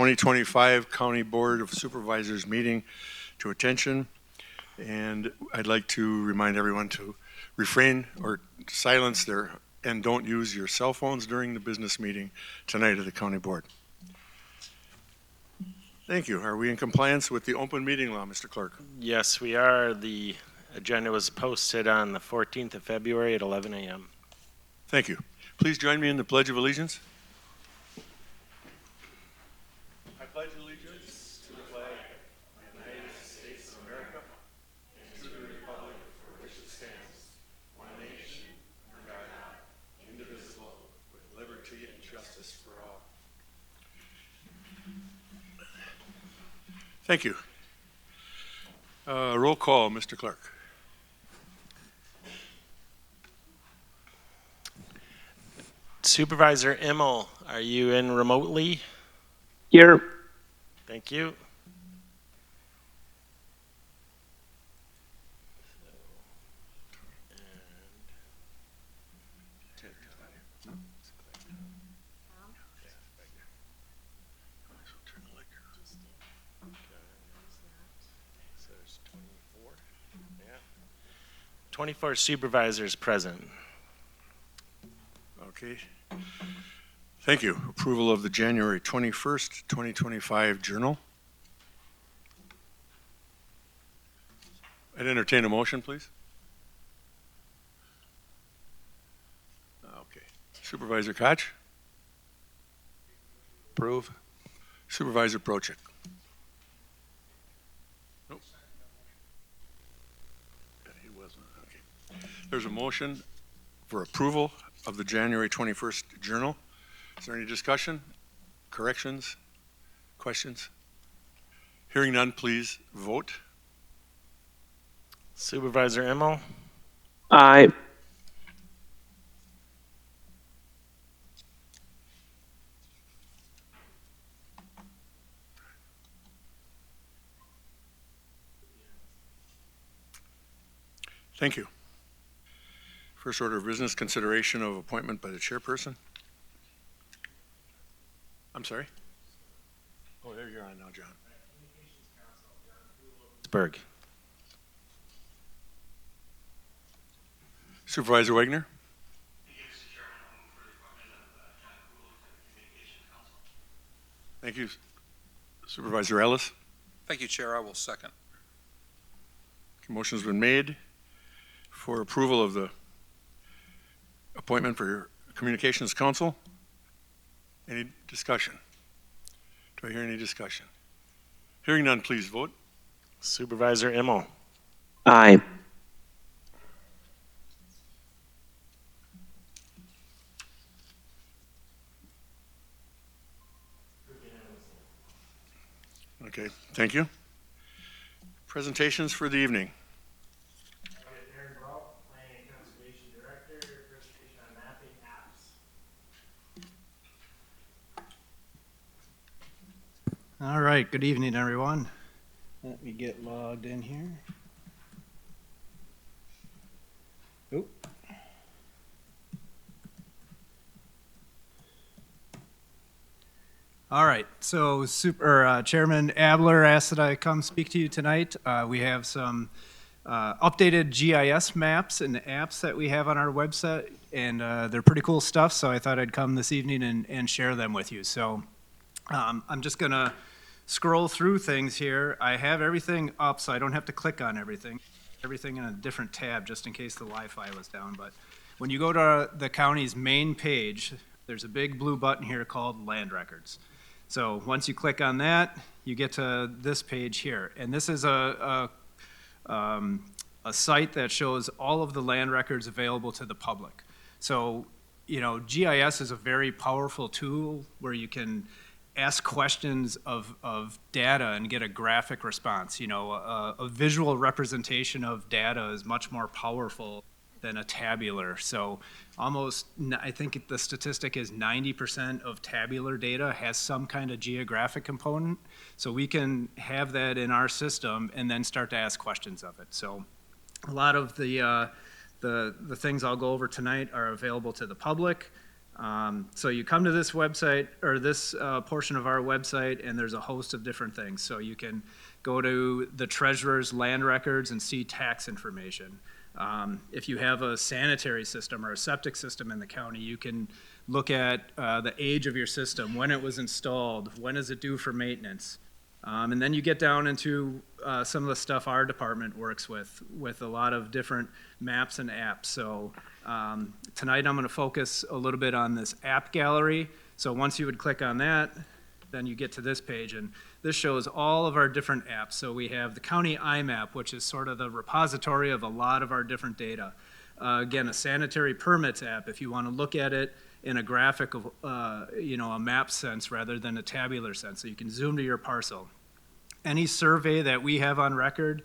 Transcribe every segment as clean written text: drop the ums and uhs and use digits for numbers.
2025 County Board of Supervisors meeting to attention. And I'd like to remind everyone to refrain or silence their and don't use your cell phones during the business meeting tonight of the County Board. Thank you. Are we in compliance with the open meeting law, Mr. Clerk? Yes, we are. The agenda was posted on the 14th of February at 11 a.m. Thank you. Please join me in the Pledge of Allegiance. I pledge allegiance to the flag of the United States of America and to the republic for which it stands, one nation, under God, indivisible, with liberty and justice for all. Thank you. Roll call, Mr. Clerk. Supervisor Immel, are you in remotely? Here. Thank you. So there's 24. Yeah. 24 supervisors present. Okay. Thank you. Approval of the January 21st, 2025 journal. I'd entertain a motion, please. Okay. Supervisor Koch? Approve. Supervisor Prochik? Nope. He wasn't. Okay. There's a motion for approval of the January 21st journal. Is there any discussion, corrections, questions? Hearing none, please vote. Supervisor Immel, Aye. Thank you. First order of business, consideration of appointment by the chairperson. I'm sorry? Oh, there you're on now, John. Pittsburgh. Supervisor Wagner? Thank you. Supervisor Ellis? Thank you, Chair. I will second. Motion's been made for approval of the appointment for Communications Council. Any discussion? Do I hear any discussion? Hearing none, please vote. Supervisor Immel, Aye. Okay, thank you. Presentations for the evening. All right, good evening, everyone. Let me get logged in here. Oop. All right, so Chairman Abler asked that I come speak to you tonight. We have some updated GIS maps and apps that we have on our website, and they're pretty cool stuff, so I thought I'd come this evening and share them with you. So I'm just gonna scroll through things here. I have everything up, so I don't have to click on everything in a different tab just in case the Wi-Fi was down. But when you go to the county's main page, there's a big blue button here called Land Records. So once you click on that, you get to this page here. And this is a site that shows all of the land records available to the public. So, you know, GIS is a very powerful tool where you can ask questions of data and get a graphic response. You know, a visual representation of data is much more powerful than a tabular. So almost, I think the statistic is 90% of tabular data has some kind of geographic component. So we can have that in our system and then start to ask questions of it. So a lot of the things I'll go over tonight are available to the public. So you come to this website, or this portion of our website, and there's a host of different things. So you can go to the treasurer's land records and see tax information. If you have a sanitary system or a septic system in the county, you can look at the age of your system, when it was installed, when is it due for maintenance. And then you get down into some of the stuff our department works with a lot of different maps and apps. So tonight I'm going to focus a little bit on this app gallery. So once you would click on that, then you get to this page, and this shows all of our different apps. So we have the county IMAP, which is sort of the repository of a lot of our different data. Again, a sanitary permits app, if you want to look at it in a graphic of, a map sense rather than a tabular sense, so you can zoom to your parcel. Any survey that we have on record,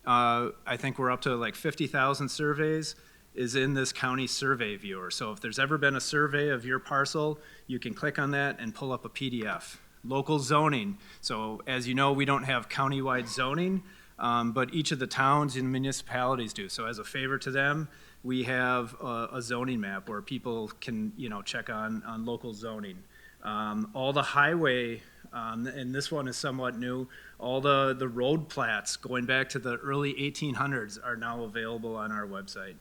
I think we're up to like 50,000 surveys, is in this county survey viewer. So if there's ever been a survey of your parcel, you can click on that and pull up a PDF. Local zoning. So as you know, we don't have countywide zoning, but each of the towns and municipalities do. So as a favor to them, we have a zoning map where people can, check on local zoning. All the highway, and this one is somewhat new, all the road plats going back to the early 1800s are now available on our website.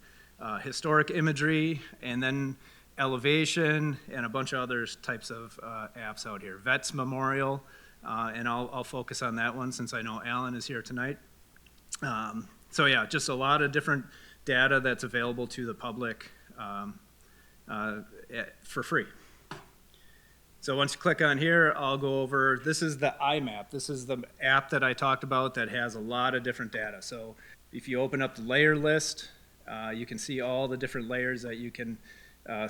Historic imagery, and then elevation, and a bunch of other types of apps out here. Vets Memorial, and I'll focus on that one since I know Alan is here tonight. So yeah, just a lot of different data that's available to the public for free. So once you click on here, I'll go over, this is the IMAP. This is the app that I talked about that has a lot of different data. So if you open up the layer list, you can see all the different layers that you can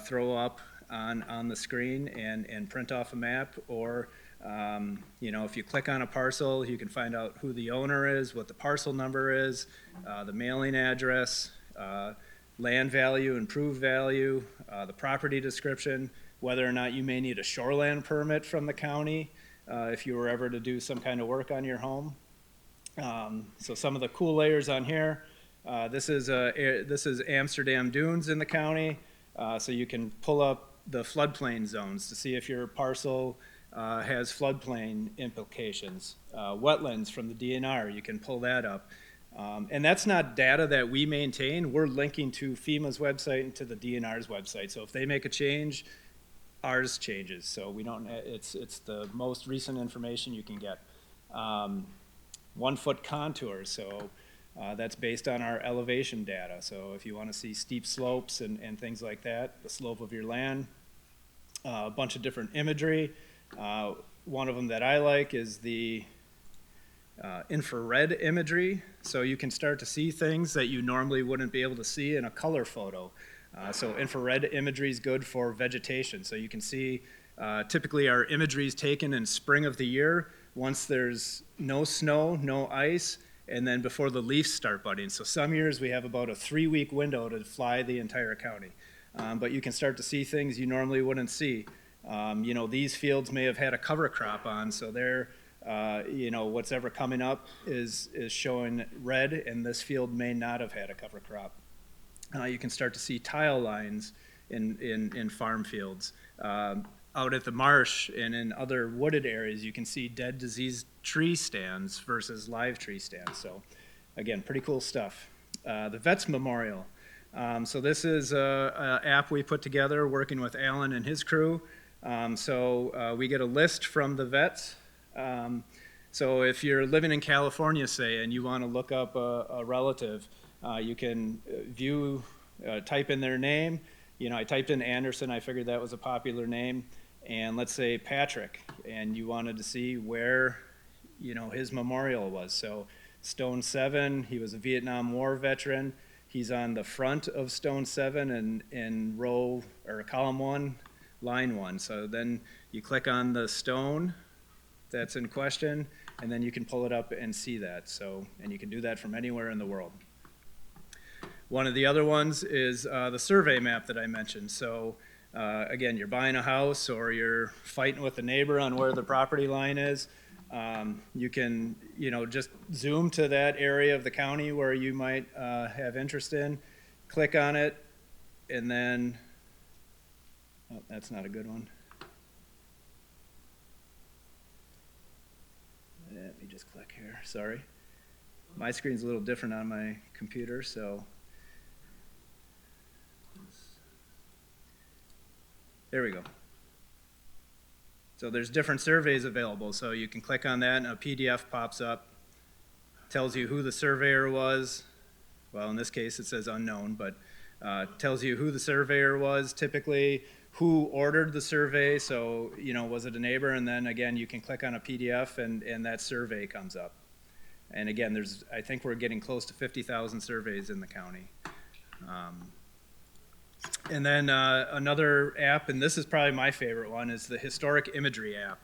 throw up on the screen and print off a map, or if you click on a parcel, you can find out who the owner is, what the parcel number is, the mailing address, land value, improved value, the property description, whether or not you may need a shoreland permit from the county if you were ever to do some kind of work on your home. So some of the cool layers on here. This is Amsterdam Dunes in the county, so you can pull up the floodplain zones to see if your parcel has floodplain implications. Wetlands from the DNR, you can pull that up. And that's not data that we maintain. We're linking to FEMA's website and to the DNR's website. So if they make a change, ours changes. So we don't. It's the most recent information you can get. 1 foot contours. So. That's based on our elevation data. So if you want to see steep slopes and things like that, the slope of your land, a bunch of different imagery. One of them that I like is the infrared imagery. So you can start to see things that you normally wouldn't be able to see in a color photo. So infrared imagery is good for vegetation. So you can see typically our imagery is taken in spring of the year once there's no snow, no ice, and then before the leaves start budding. So some years we have about a 3-week window to fly the entire county. But you can start to see things you normally wouldn't see. These fields may have had a cover crop on, so they're, what's ever coming up is showing red, and this field may not have had a cover crop. You can start to see tile lines in farm fields. Out at the marsh and in other wooded areas, you can see dead, diseased tree stands versus live tree stands. So, again, pretty cool stuff. The Vets Memorial. So this is an app we put together working with Alan and his crew. We get a list from the vets. So if you're living in California, say, and you want to look up a relative, you can type in their name. I typed in Anderson. I figured that was a popular name. And let's say Patrick, and you wanted to see where, his memorial was. So Stone 7, he was a Vietnam War veteran. He's on the front of Stone 7 in row, or column 1, line 1. So then you click on the stone that's in question, and then you can pull it up and see that. So, and you can do that from anywhere in the world. One of the other ones is the survey map that I mentioned. So again, you're buying a house or you're fighting with a neighbor on where the property line is. You can, just zoom to that area of the county where you might have interest in, click on it, and then Oh, that's not a good one. Let me just click here, sorry. My screen's a little different on my computer, so. There we go. So there's different surveys available, so you can click on that and a PDF pops up, tells you who the surveyor was. Well, in this case it says unknown, but tells you who the surveyor was, typically who ordered the survey, so was it a neighbor, and then again you can click on a PDF and that survey comes up. And again, I think we're getting close to 50,000 surveys in the county. And then another app, and this is probably my favorite one, is the Historic Imagery app.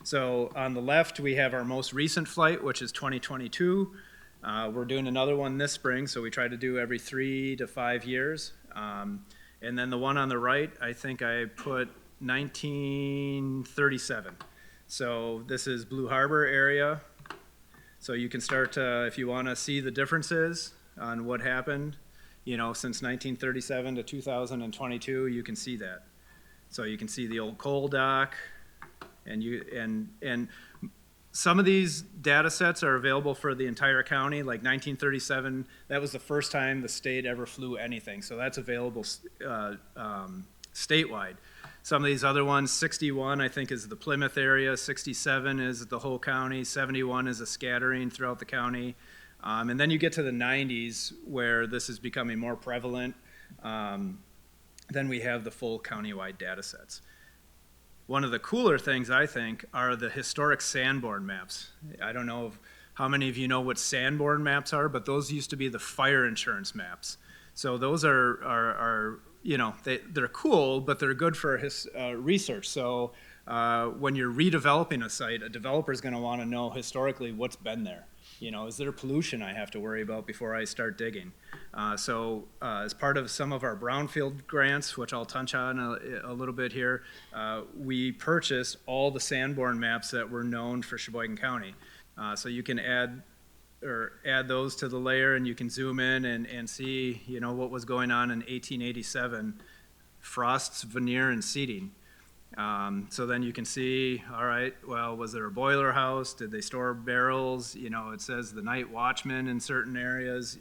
So on the left, we have our most recent flight, which is 2022. We're doing another one this spring, so we try to do every 3 to 5 years. And then the one on the right, I think I put 1937. So this is Blue Harbor area. So you can start to, if you want to see the differences on what happened, since 1937 to 2022, you can see that. So you can see the old coal dock, and some of these data sets are available for the entire county. Like 1937, that was the first time the state ever flew anything. So that's available statewide. Some of these other ones, 61 I think is the Plymouth area, 67 is the whole county, 71 is a scattering throughout the county. And then you get to the 90s where this is becoming more prevalent. Then we have the full countywide data sets. One of the cooler things, I think, are the historic Sanborn maps. I don't know how many of you know what Sanborn maps are, but those used to be the fire insurance maps. So those are they're cool, but they're good for research. So when you're redeveloping a site, a developer's going to want to know historically what's been there. Is there pollution I have to worry about before I start digging? So as part of some of our brownfield grants, which I'll touch on a little bit here, we purchased all the Sanborn maps that were known for Sheboygan County. So you can add those to the layer, and you can zoom in and see what was going on in 1887, frosts, veneer, and seeding. So then you can see, all right, well, was there a boiler house? Did they store barrels? It says the night watchman in certain areas,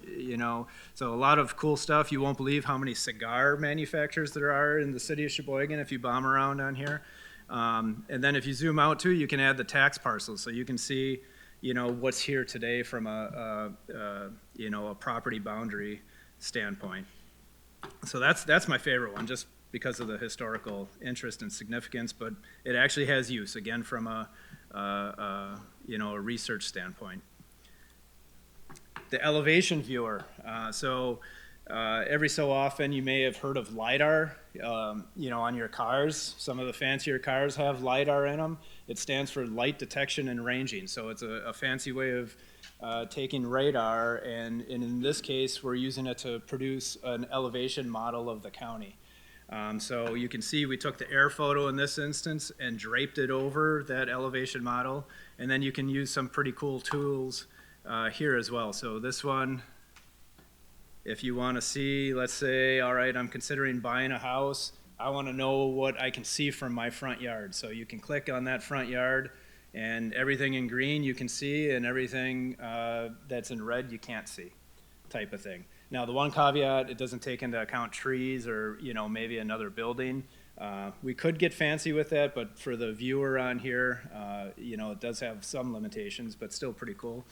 So a lot of cool stuff. You won't believe how many cigar manufacturers there are in the city of Sheboygan if you bomb around on here. And then if you zoom out too, you can add the tax parcels. So you can see, what's here today from a property boundary standpoint. So that's my favorite one, just because of the historical interest and significance, but it actually has use, again, from a research standpoint. The elevation viewer. Every so often you may have heard of LiDAR, on your cars. Some of the fancier cars have LiDAR in them. It stands for light detection and ranging. So it's a fancy way of taking radar, and in this case, we're using it to produce an elevation model of the county. So you can see we took the air photo in this instance and draped it over that elevation model, and then you can use some pretty cool tools here as well. So this one, if you want to see, let's say, all right, I'm considering buying a house, I want to know what I can see from my front yard. So you can click on that front yard, and everything in green you can see, and everything that's in red you can't see, type of thing. Now, the one caveat, it doesn't take into account trees or, maybe another building. We could get fancy with that, but for the viewer on here, it does have some limitations, but still pretty cool.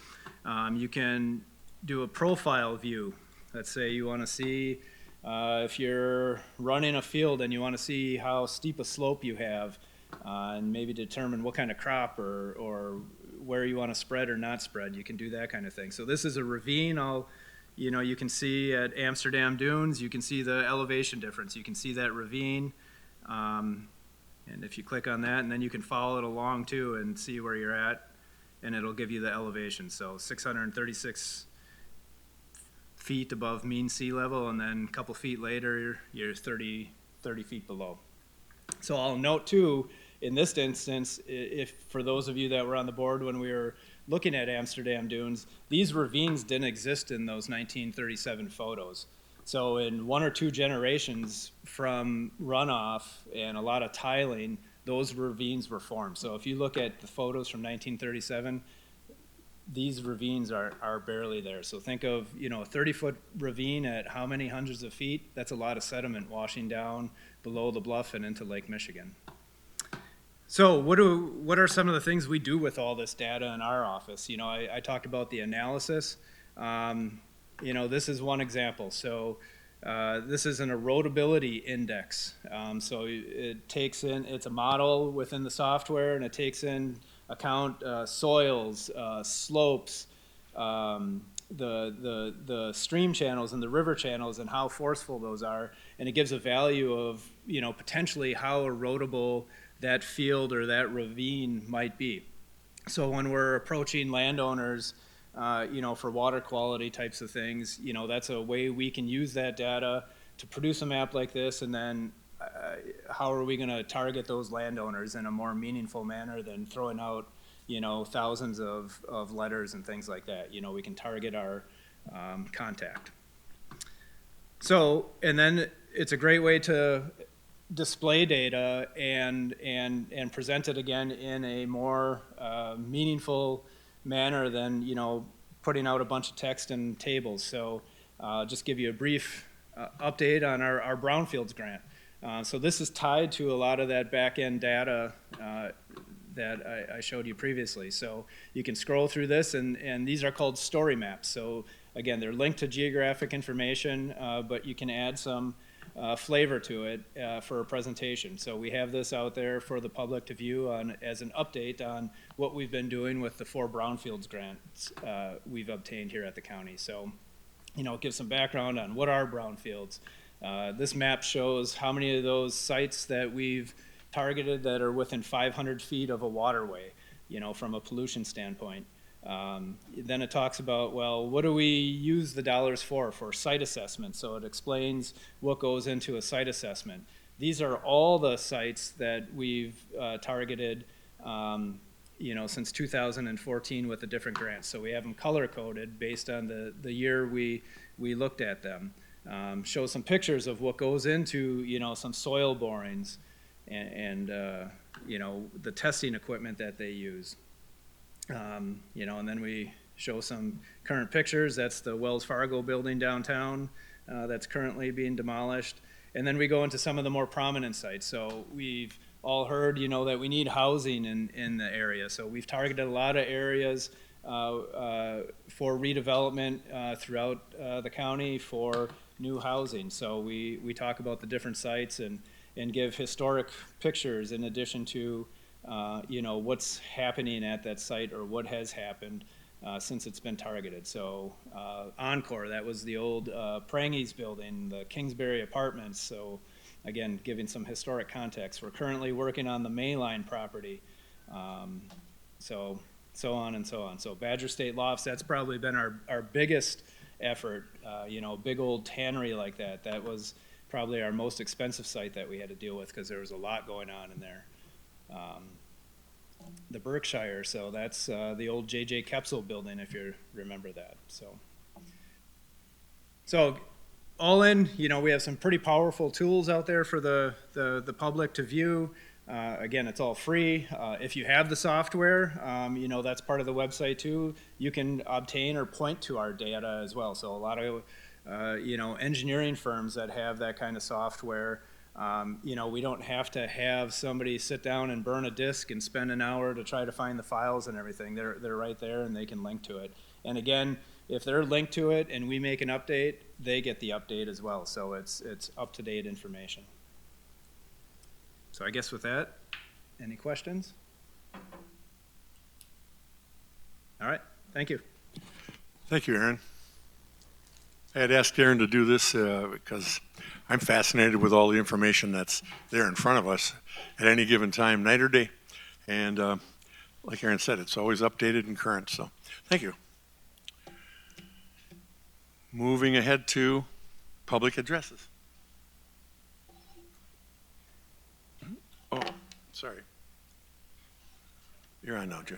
You can do a profile view. Let's say you want to see if you're running a field and you want to see how steep a slope you have, and maybe determine what kind of crop or where you want to spread or not spread. You can do that kind of thing. So this is a ravine. You can see at Amsterdam Dunes, you can see the elevation difference. You can see that ravine, and if you click on that, and then you can follow it along too and see where you're at, and it'll give you the elevation. So 636 feet above mean sea level, and then a couple feet later, you're 30 feet below. So I'll note too, in this instance, if for those of you that were on the board when we were looking at Amsterdam Dunes, these ravines didn't exist in those 1937 photos. So in 1 or 2 generations from runoff and a lot of tiling, those ravines were formed. So if you look at the photos from 1937, these ravines are barely there. So think of, a 30-foot ravine at how many hundreds of feet? That's a lot of sediment washing down below the bluff and into Lake Michigan. So what are some of the things we do with all this data in our office? I talked about the analysis. This is one example. So this is an erodibility index. So it takes in, it's a model within the software, and it takes in account soils, slopes, the stream channels and the river channels and how forceful those are, and it gives a value of potentially how erodible that field or that ravine might be. So when we're approaching landowners, for water quality types of things, that's a way we can use that data to produce a map like this, and then how are we going to target those landowners in a more meaningful manner than throwing out, thousands of letters and things like that. We can target our contact. So, and then it's a great way to display data and present it again in a more meaningful manner than putting out a bunch of text and tables. So just give you a brief update on our brownfields grant. So this is tied to a lot of that back end data that I showed you previously. So you can scroll through this, and these are called story maps. So again, they're linked to geographic information, but you can add some flavor to it for a presentation. So we have this out there for the public to view as an update on what we've been doing with the 4 brownfields grants we've obtained here at the county. So, it gives some background on what are brownfields. This map shows how many of those sites that we've targeted that are within 500 feet of a waterway, from a pollution standpoint. Then it talks about, well, what do we use the dollars for site assessment? So it explains what goes into a site assessment. These are all the sites that we've targeted, since 2014 with the different grants. So we have them color-coded based on the year we looked at them. Show some pictures of what goes into, some soil borings and the testing equipment that they use. And then we show some current pictures. That's the Wells Fargo building downtown that's currently being demolished. And then we go into some of the more prominent sites. So we've all heard, that we need housing in the area. So we've targeted a lot of areas for redevelopment throughout the county for new housing. So we talk about the different sites and give historic pictures in addition to what's happening at that site or what has happened since it's been targeted. So Encore, that was the old Prangies building, the Kingsbury Apartments. So again, giving some historic context. We're currently working on the Mayline property. So on and so on. So Badger State Lofts, that's probably been our biggest effort. Big old tannery like that. That was probably our most expensive site that we had to deal with because there was a lot going on in there. The Berkshire, so that's the old J.J. Kepsel building, if you remember that. So all in, we have some pretty powerful tools out there for the public to view. Again, it's all free. If you have the software, that's part of the website too. You can obtain or point to our data as well. So a lot of, engineering firms that have that kind of software, we don't have to have somebody sit down and burn a disk and spend an hour to try to find the files and everything. They're right there and they can link to it. And again, if they're linked to it and we make an update, they get the update as well. So it's up-to-date information. So I guess with that, any questions? All right, thank you. Thank you, Aaron. I had asked Aaron to do this because I'm fascinated with all the information that's there in front of us at any given time, night or day. And like Aaron said, it's always updated and current. So thank you. Moving ahead to public addresses. Oh, sorry. You're on now, Joe.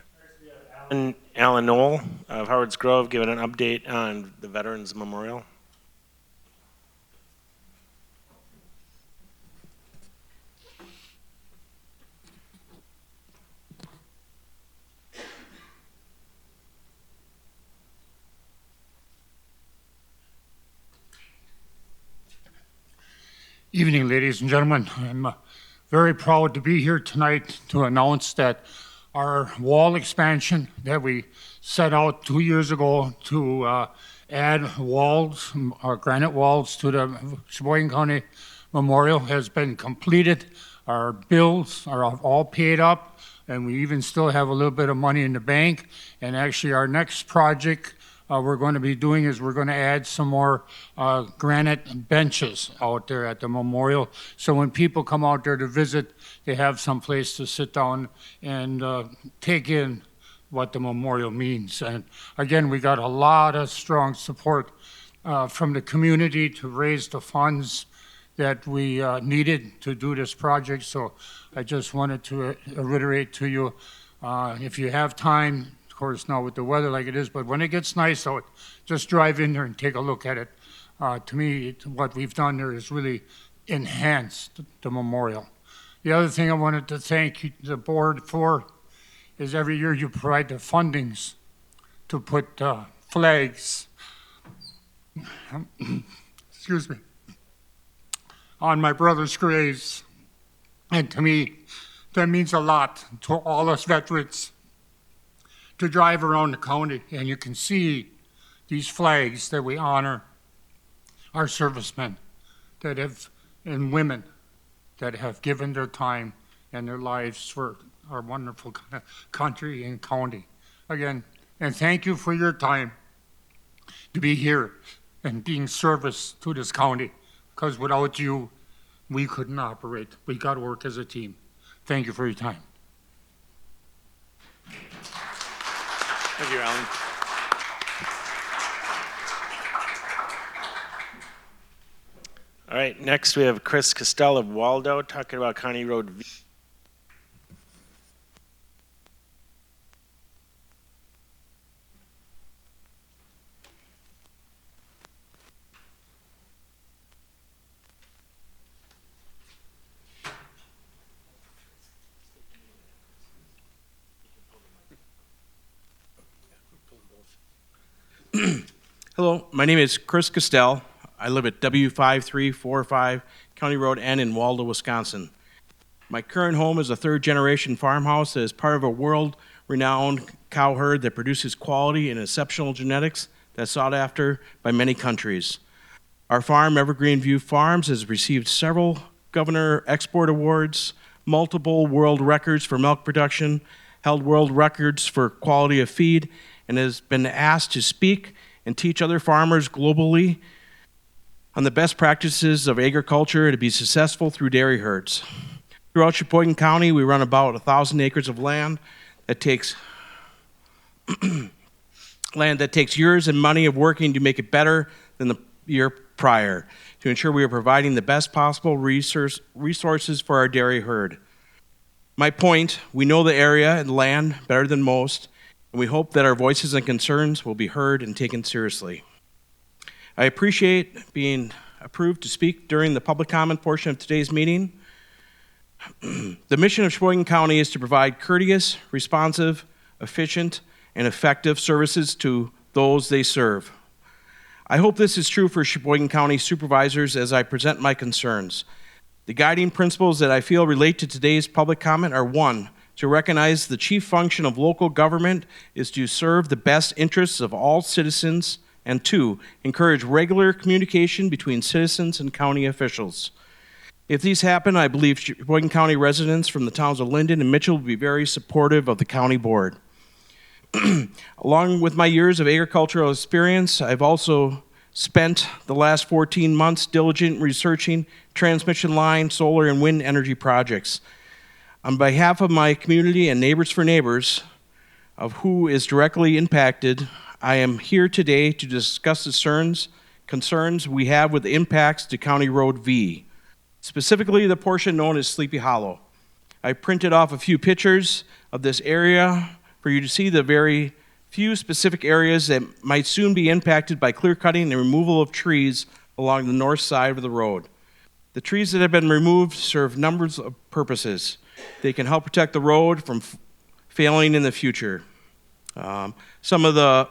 And Alan Knoll of Howard's Grove giving an update on the Veterans Memorial. Evening, ladies and gentlemen. I'm very proud to be here tonight to announce that our wall expansion that we set out 2 years ago to add walls, granite walls to the Sheboygan County Memorial has been completed. Our bills are all paid up, and we even still have a little bit of money in the bank. And actually, our next project we're going to be doing is we're going to add some more granite benches out there at the memorial. So when people come out there to visit, they have some place to sit down and take in what the memorial means. And again, we got a lot of strong support from the community to raise the funds that we needed to do this project. So I just wanted to reiterate to you, if you have time, of course now with the weather like it is, but when it gets nice out, just drive in there and take a look at it. To me, what we've done there is really enhanced the memorial. The other thing I wanted to thank the board for is every year you provide the fundings to put flags, excuse me, on my brother's graves. And to me, that means a lot to all us veterans to drive around the county and you can see these flags that we honor our servicemen that have, and women that have given their time and their lives for our wonderful country and county. Again, and thank you for your time to be here and being service to this county, because without you, we couldn't operate. We got to work as a team. Thank you for your time. Thank you, Alan. All right, next we have Chris Costell of Waldo talking about County Road V. Hello, my name is Chris Costell. I live at W5345 County Road N in Waldo, Wisconsin. My current home is a third-generation farmhouse that is part of a world-renowned cow herd that produces quality and exceptional genetics that's sought after by many countries. Our farm, Evergreen View Farms, has received several Governor Export Awards, multiple world records for milk production, held world records for quality of feed, and has been asked to speak and teach other farmers globally on the best practices of agriculture to be successful through dairy herds. Throughout Sheboygan County, we run about 1,000 acres of land that takes years and money of working to make it better than the year prior, to ensure we are providing the best possible resources for our dairy herd. My point, we know the area and land better than most, and we hope that our voices and concerns will be heard and taken seriously. I appreciate being approved to speak during the public comment portion of today's meeting. The mission of Sheboygan County is to provide courteous, responsive, efficient, and effective services to those they serve. I hope this is true for Sheboygan County Supervisors as I present my concerns. The guiding principles that I feel relate to today's public comment are: 1, to recognize the chief function of local government is to serve the best interests of all citizens, and 2, encourage regular communication between citizens and county officials. If these happen, I believe Sheboygan County residents from the towns of Linden and Mitchell will be very supportive of the county board. Along with my years of agricultural experience, I've also spent the last 14 months diligent researching transmission line, solar, and wind energy projects. On behalf of my community and Neighbors for Neighbors, of who is directly impacted, I am here today to discuss the concerns we have with the impacts to County Road V, specifically the portion known as Sleepy Hollow. I printed off a few pictures of this area for you to see the very few specific areas that might soon be impacted by clear cutting and removal of trees along the north side of the road. The trees that have been removed serve numbers of purposes. They can help protect the road from failing in the future. Some of the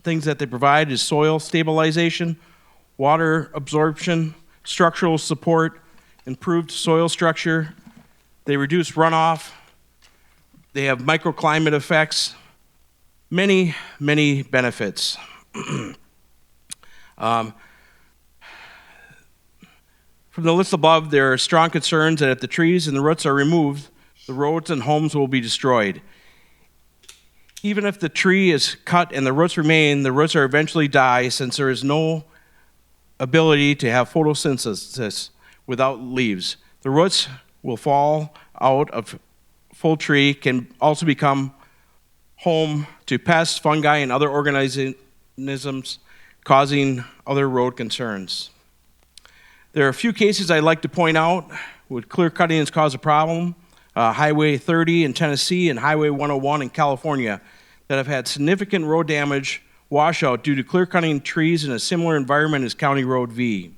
things that they provide is soil stabilization, water absorption, structural support, improved soil structure, they reduce runoff, they have microclimate effects, many, many benefits. From the list above, there are strong concerns that if the trees and the roots are removed, the roads and homes will be destroyed. Even if the tree is cut and the roots remain, the roots are eventually die since there is no ability to have photosynthesis without leaves. The roots will fall out of full tree, can also become home to pests, fungi, and other organisms, causing other road concerns. There are a few cases I'd like to point out where clear cutting has caused a problem. Highway 30 in Tennessee and Highway 101 in California that have had significant road damage washout due to clear cutting trees in a similar environment as County Road V.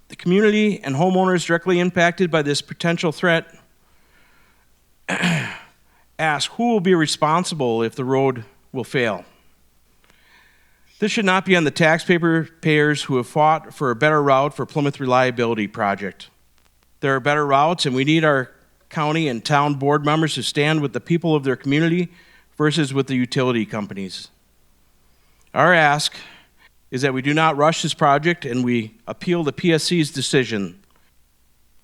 The community and homeowners directly impacted by this potential threat ask who will be responsible if the road will fail. This should not be on the taxpayers who have fought for a better route for Plymouth Reliability Project. There are better routes, and we need our county and town board members to stand with the people of their community versus with the utility companies. Our ask is that we do not rush this project and we appeal the PSC's decision.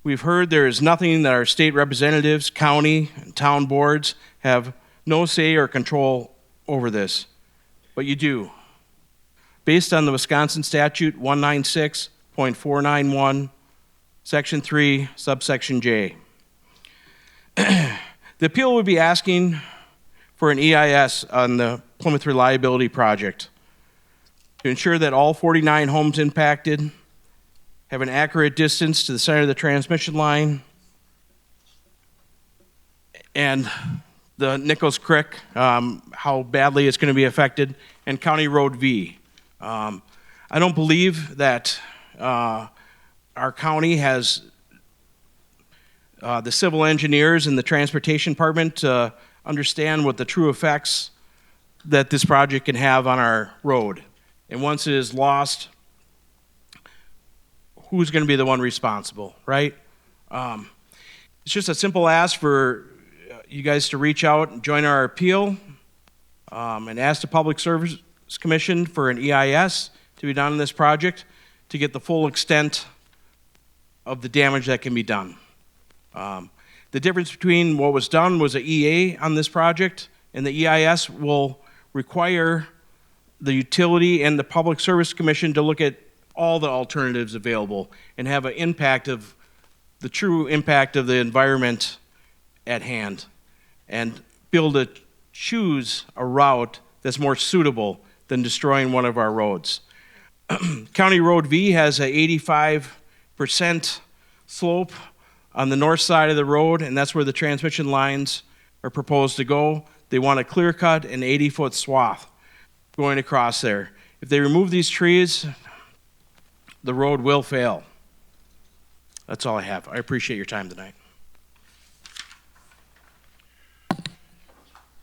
We've heard there is nothing that our state representatives, county, and town boards have no say or control over this, but you do. Based on the Wisconsin Statute 196.491, Section 3, subsection J. The appeal would be asking for an EIS on the Plymouth Reliability Project to ensure that all 49 homes impacted have an accurate distance to the center of the transmission line and the Nichols Creek, how badly it's going to be affected, and County Road V. I don't believe that our county has the civil engineers and the transportation department understand what the true effects that this project can have on our road. And once it is lost, who's going to be the one responsible, right? It's just a simple ask for you guys to reach out and join our appeal and ask the Public Service Commission for an EIS to be done on this project to get the full extent of the damage that can be done. The difference between what was done was an EA on this project, and the EIS will require the utility and the Public Service Commission to look at all the alternatives available and have an impact of the true impact of the environment at hand and be able to choose a route that's more suitable than destroying one of our roads. County Road V has a 85% slope on the north side of the road, and that's where the transmission lines are proposed to go. They want a clear cut and 80-foot swath going across there. If they remove these trees, the road will fail. That's all I have. I appreciate your time tonight.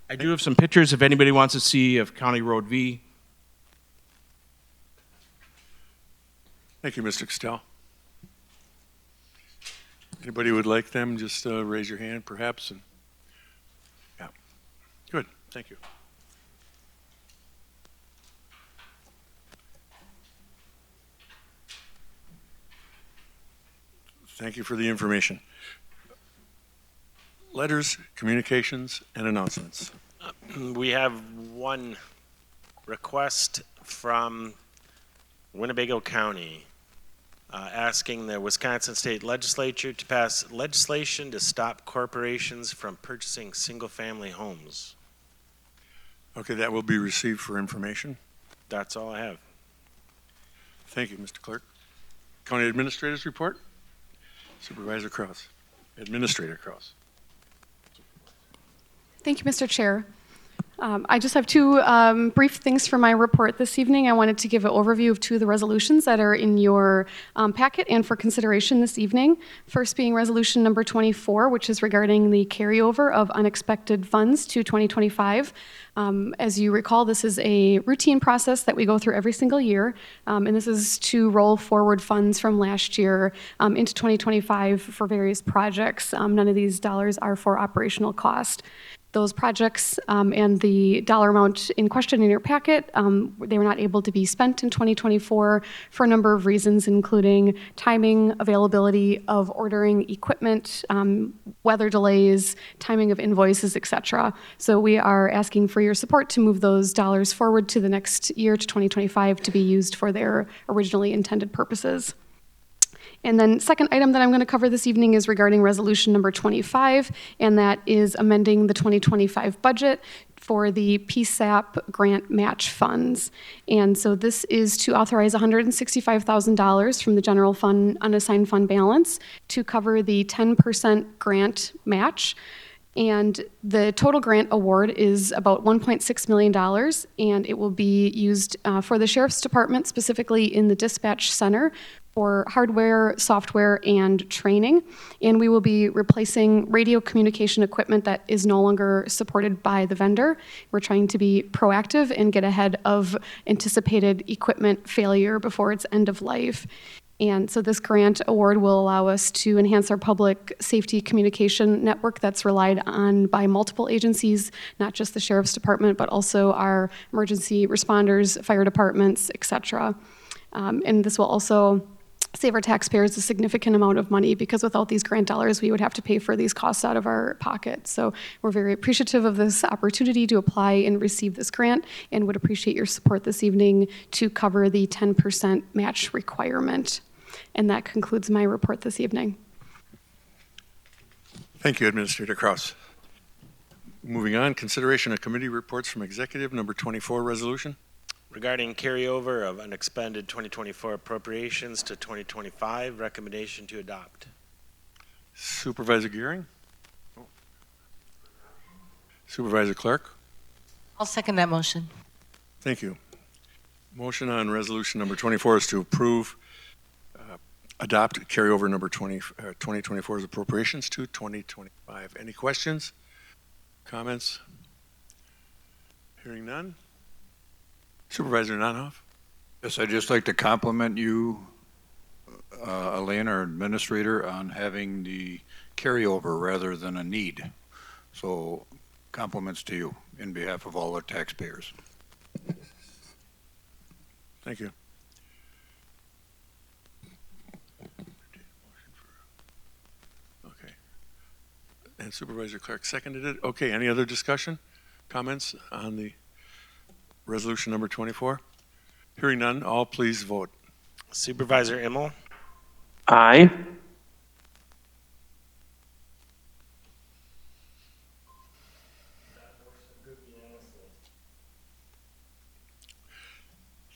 I do have some pictures if anybody wants to see of County Road V. Thank you, Mr. Castell. Anybody would like them, just raise your hand perhaps. And yeah, good, thank you. Thank you for the information. Letters, communications, and announcements. We have one request from Winnebago County asking the Wisconsin State Legislature to pass legislation to stop corporations from purchasing single-family homes. Okay, that will be received for information. That's all I have. Thank you, Mr. Clerk. County Administrator's report. Supervisor Kraus. Administrator Kraus. Thank you, Mr. Chair. I just have two brief things for my report this evening. I wanted to give an overview of two of the resolutions that are in your packet and for consideration this evening. First being resolution number 24, which is regarding the carryover of unexpected funds to 2025. As you recall, this is a routine process that we go through every single year, and this is to roll forward funds from last year into 2025 for various projects. None of these dollars are for operational cost. Those projects and the dollar amount in question in your packet, they were not able to be spent in 2024 for a number of reasons, including timing, availability of ordering equipment, weather delays, timing of invoices, etc. So we are asking for your support to move those dollars forward to the next year, to 2025, to be used for their originally intended purposes. And then second item that I'm going to cover this evening is regarding resolution number 25, and that is amending the 2025 budget for the PSAP grant match funds. And so this is to authorize $165,000 from the general fund unassigned fund balance to cover the 10% grant match. And the total grant award is about $1.6 million, and it will be used for the Sheriff's Department, specifically in the dispatch center, for hardware, software, and training. And we will be replacing radio communication equipment that is no longer supported by the vendor. We're trying to be proactive and get ahead of anticipated equipment failure before its end of life. And so this grant award will allow us to enhance our public safety communication network that's relied on by multiple agencies, not just the Sheriff's Department, but also our emergency responders, fire departments, et cetera. And this will also save our taxpayers a significant amount of money, because without these grant dollars, we would have to pay for these costs out of our pocket. So we're very appreciative of this opportunity to apply and receive this grant, and would appreciate your support this evening to cover the 10% match requirement. And that concludes my report this evening. Thank you, Administrator Kraus. Moving on, consideration of committee reports from executive, number 24 resolution. Regarding carryover of unexpended 2024 appropriations to 2025, recommendation to adopt. Supervisor Gearing. Supervisor Clark. I'll second that motion. Thank you. Motion on resolution number 24 is to approve, adopt carryover number 2024's appropriations to 2025. Any questions, comments? Hearing none. Supervisor Nonhoff. Yes, I'd just like to compliment you, Elaine, our administrator, on having the carryover rather than a need. So compliments to you in behalf of all our taxpayers. Thank you. Okay. And Supervisor Clark seconded it. Okay, any other discussion, comments on the resolution number 24? Hearing none, all please vote. Supervisor Immel, Aye.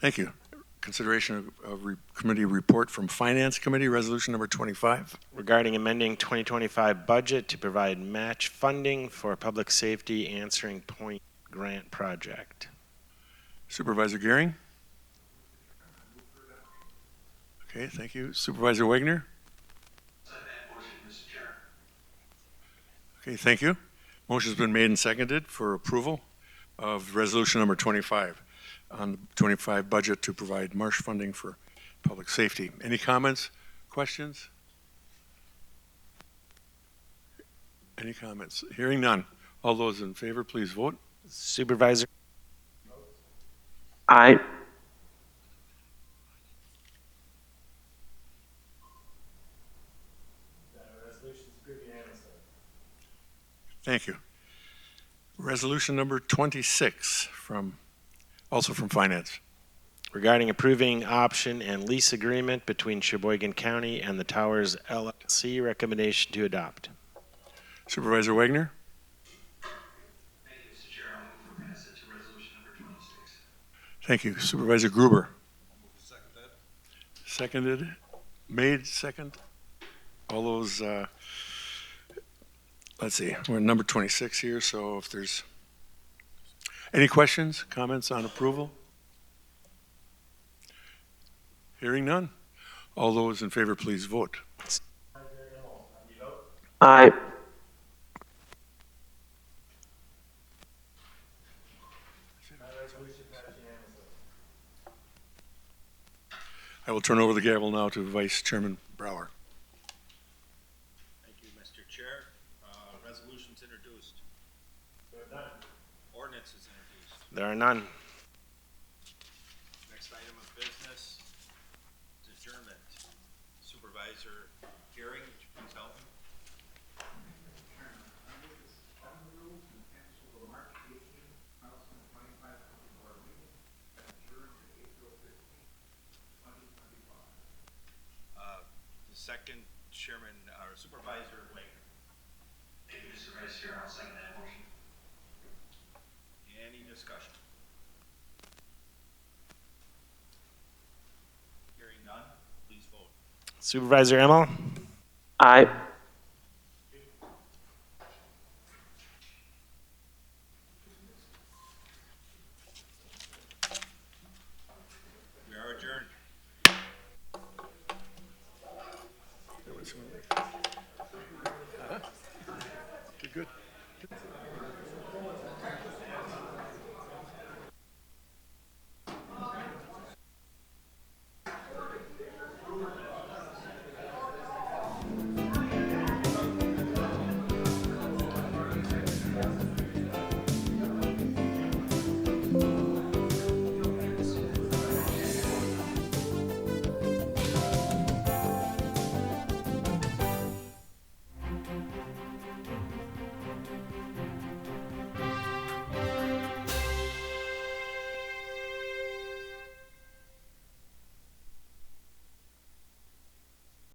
Thank you. Consideration of committee report from Finance Committee, resolution number 25. regarding amending 2025 budget to provide match funding for public safety answering point grant project. Supervisor Gearing. Okay, thank you. Supervisor Wagner. Okay, thank you. Motion's been made and seconded for approval of resolution number 25 on the 25 budget to provide marsh funding for public safety. Any comments, questions? Any comments? Hearing none. All those in favor, please vote. Supervisor, Aye. Thank you. Resolution number 26 also from Finance. regarding approving option and lease agreement between Sheboygan County and the Towers LLC, recommendation to adopt. Supervisor Wagner. Thank you, Mr. Chair. I'll move for passage of resolution number 26. Thank you. Supervisor Gruber. Second that. Seconded. Made second. All those, let's see, we're at number 26 here, so if there's Any questions, comments on approval? Hearing none. All those in favor, please vote. Aye. I will turn over the gavel now to Vice Chairman Brower. Thank you, Mr. Chair. Resolutions introduced. There are none. Ordinances introduced. There are none. Next item of business is adjournment. Supervisor Gehring, would you please help me? The second Chairman, or Supervisor Wayne. Thank you, Mr. Vice Chair. I'll second that motion. Any discussion? Hearing none, please vote. Supervisor Emmel, Aye. We are adjourned. You're good.